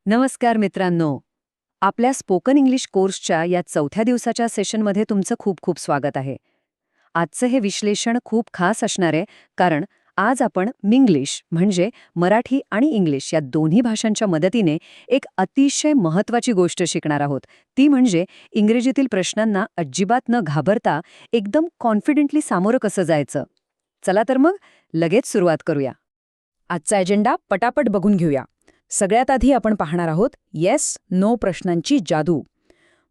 नमस्कार मित्रांनो. आपल्या स्पोकन इंग्लिश कोर्सच्या या 4थ्या दिवसाच्या सेशनमध्ये तुमचं खूप खूप स्वागत आहे. आजचं हे विश्लेषण खूप खास असणार आहे, कारण आज आपण मिंग्लिश म्हणजे मराठी आणि इंग्लिश या दोन्ही भाषांच्या मदतीने एक अतिशय महत्त्वाची गोष्ट शिकणार आहोत. ती म्हणजे इंग्रजीतील प्रश्नांना अजिबात न घाबरता एकदम कॉन्फिडेंटली सामोरं कसं जायचं. चला तर मग लगेच सुरुवात करूया. आजचा एजेंडा पटापट बघून घेऊया. सगळ्यात आधी आपण पाहणार आहोत येस नो प्रश्नांची जादू.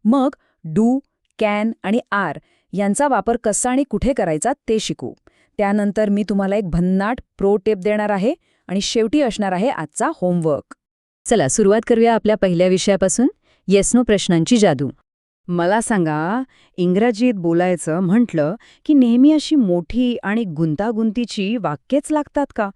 मग डू, कॅन आणि आर यांचा वापर कसा आणि कुठे करायचा ते शिकू. त्यानंतर मी तुम्हाला एक भन्नाट प्रो टिप देणार आहे आणि शेवटी असणार आहे आजचा होमवर्क. चला सुरुवात करूया आपल्या पहिल्या विषयापासून, येस नो प्रश्नांची जादू. मला सांगा, इंग्रजीत बोलायचं म्हटलं की नेहमी अशी मोठी आणि गुंतागुंतीची वाक्येच लागतात का?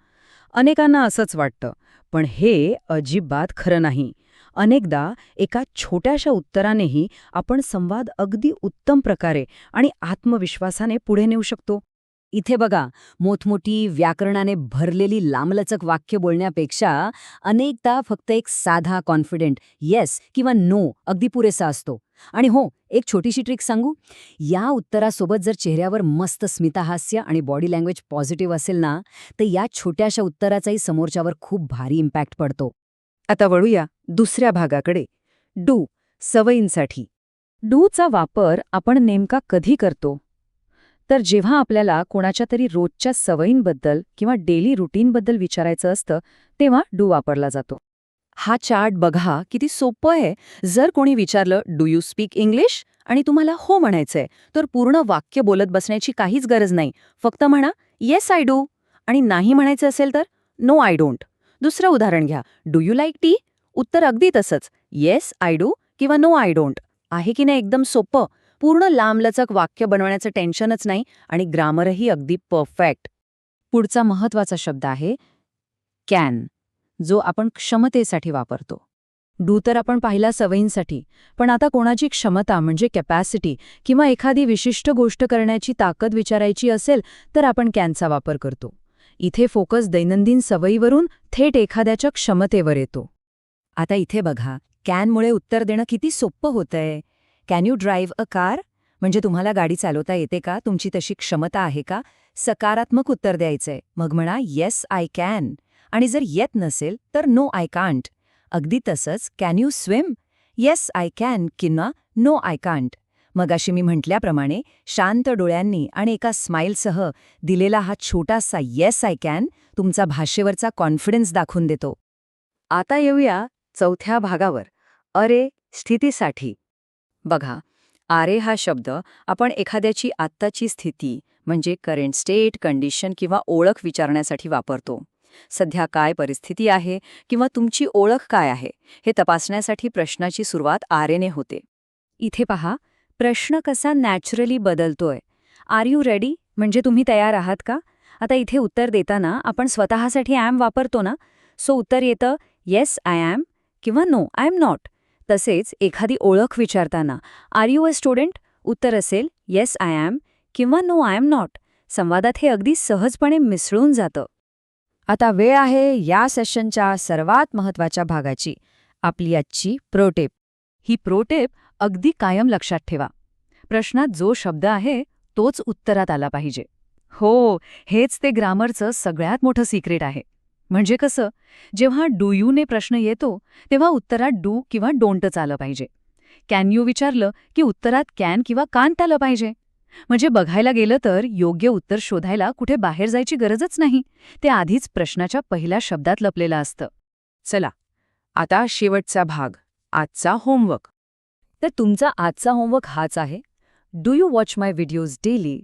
अनेकांना असंच वाटतं, पण हे अजिबात खरं नाही. अनेकदा एका छोट्याशा उत्तरानेही आपण संवाद अगदी उत्तम प्रकारे आणि आत्मविश्वासाने पुढे नेऊ शकतो. इथे बघा, मोठमोठी व्याकरणाने भरलेली लांबलचक वाक्य बोलण्यापेक्षा अनेकदा फक्त एक साधा कॉन्फिडेंट येस किंवा नो अगदी पुरेसा असतो. आणि हो, एक छोटीशी ट्रिक सांगू. या उत्तरासोबत जर चेहऱ्यावर मस्त स्मितहास्य आणि बॉडी लँग्वेज पॉझिटिव्ह असेल ना, तर या छोट्याशा उत्तराचाही समोरच्यावर खूप भारी इम्पॅक्ट पडतो. आता वळूया दुसऱ्या भागाकडे, डू, सवयींसाठी. डूचा वापर आपण नेमका कधी करतो? तर जेव्हा आपल्याला कोणाच्या तरी रोजच्या सवयींबद्दल किंवा डेली रुटीनबद्दल विचारायचं असतं, तेव्हा डू वापरला जातो. हा चार्ट बघा, किती सोपं आहे. जर कोणी विचारलं डू यू स्पीक इंग्लिश आणि तुम्हाला हो म्हणायचंय, तर पूर्ण वाक्य बोलत बसण्याची काहीच गरज नाही. फक्त म्हणा येस आय डू, आणि नाही म्हणायचं असेल तर नो आय डोंट. दुसरं उदाहरण घ्या, डू यू लाईक टी? उत्तर अगदी तसंच, येस आय डू किंवा नो आय डोंट. आहे की नाही एकदम सोपं? पूर्ण लांबलचक वाक्य बनवण्याचं टेन्शनच नाही आणि ग्रामरही अगदी परफेक्ट. पुढचा महत्वाचा शब्द आहे कॅन, जो आपण क्षमतेसाठी वापरतो. डू तर आपण पाहिला सवयींसाठी, पण आता कोणाची क्षमता म्हणजे कॅपॅसिटी किंवा एखादी विशिष्ट गोष्ट करण्याची ताकद विचारायची असेल तर आपण कॅनचा वापर करतो. इथे फोकस दैनंदिन सवयीवरून थेट एखाद्याच्या क्षमतेवर येतो. आता इथे बघा, कॅनमुळे उत्तर देणं किती सोपं होतंय. Can you drive a car? म्हणजे तुम्हाला गाडी चालवता येते का? तुमची तशी क्षमता आहे का? सकारात्मक उत्तर द्यायचंय. मग म्हणा येस आय कॅन. आणि जर येत नसेल तर नो आय कांट. अगदी तसंच can you swim? Yes I can किंवा नो आय कांट. मगाशी मी म्हटल्याप्रमाणे शांत डोळ्यांनी आणि एका स्माईलसह दिलेला हा छोटासा येस आय कॅन तुमचा भाषेवरचा कॉन्फिडन्स दाखवून देतो. आता येऊया 4थ्या भागावर, अरे स्थितीसाठी. बघा, आरे हा शब्द आपण एखाद्याची आत्ताची स्थिती म्हणजे करंट स्टेट, कंडिशन किंवा ओळख विचारण्यासाठी वापरतो. सध्या काय परिस्थिती आहे किंवा तुमची ओळख काय आहे हे तपासण्यासाठी प्रश्नाची सुरुवात आरेने होते. इथे पहा, प्रश्न कसा नॅचरली बदलतोय. आर यू रेडी म्हणजे तुम्ही तयार आहात का? आता इथे उत्तर देताना आपण स्वतःसाठी ॲम वापरतो ना, सो उत्तर येतं येस आय ॲम किंवा नो आय एम नॉट. तसेच एखादी ओळख विचारताना आर यू अ स्टुडंट? उत्तर असेल येस आय ॲम किंवा नो आय एम नॉट. संवादात हे अगदी सहजपणे मिसळून जातं. आता वेळ आहे या सेशनच्या सर्वात महत्त्वाच्या भागाची, आपली आजची प्रोटेप. ही प्रोटेप अगदी कायम लक्षात ठेवा. प्रश्नात जो शब्द आहे तोच उत्तरात आला पाहिजे. हो, हेच ते ग्रामरचं सगळ्यात मोठं सिक्रेट आहे. म्हणजे कसं, जेव्हा डू यू ने प्रश्न येतो तेव्हा उत्तरात डू किंवा डोंटच आलं पाहिजे. कॅन यू विचारलं की उत्तरात कॅन किंवा कांट आलं पाहिजे. म्हणजे बघायला गेलं तर योग्य उत्तर शोधायला कुठे बाहेर जायची गरजच नाही. ते आधीच प्रश्नाच्या पहिल्या शब्दात लपलेलं असतं. चला, आता शेवटचा भाग, आजचा होमवर्क. तर तुमचा आजचा होमवर्क हाच आहे, do you watch my videos daily?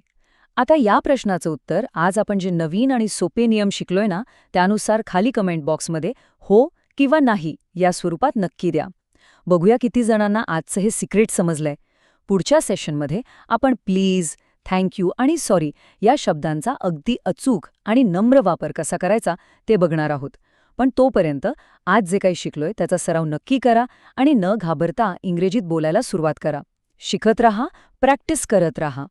आता या प्रश्नाचं उत्तर आज आपण जे नवीन आणि सोपे नियम शिकलोय ना, त्यानुसार खाली कमेंट बॉक्समध्ये हो किंवा नाही या स्वरूपात नक्की द्या. बघूया किती जणांना आजचं हे सिक्रेट समजलंय. पुढच्या सेशनमध्ये आपण प्लीज, थँक्यू आणि सॉरी या शब्दांचा अगदी अचूक आणि नम्र वापर कसा करायचा ते बघणार आहोत. पण तोपर्यंत आज जे काही शिकलोय त्याचा सराव नक्की करा आणि न घाबरता इंग्रजीत बोलायला सुरुवात करा. शिकत रहा, प्रॅक्टिस करत रहा.